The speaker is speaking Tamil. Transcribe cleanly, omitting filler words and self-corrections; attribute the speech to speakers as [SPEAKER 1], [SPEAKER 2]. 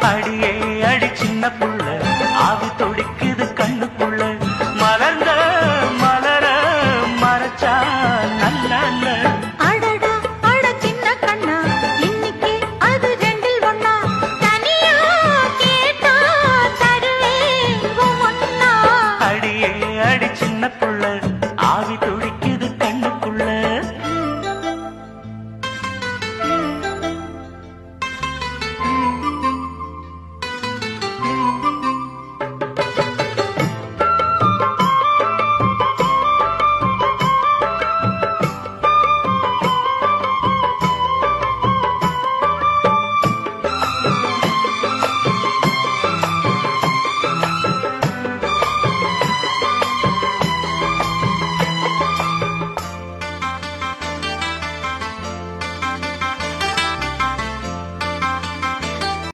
[SPEAKER 1] அடியே அடி சின்ன புள்ள ஆவி தொடிக்குது கண்ணுக்குள்ள மலர்ந்த மலர மறைச்சா நல்ல
[SPEAKER 2] அடடா அட சின்ன கண்ணா இன்னைக்கு அது ரெண்டில் ஒண்ணா தனியா கேட்டா தருவேன் ஒண்ணா
[SPEAKER 1] அடியே அடி சின்ன புள்ள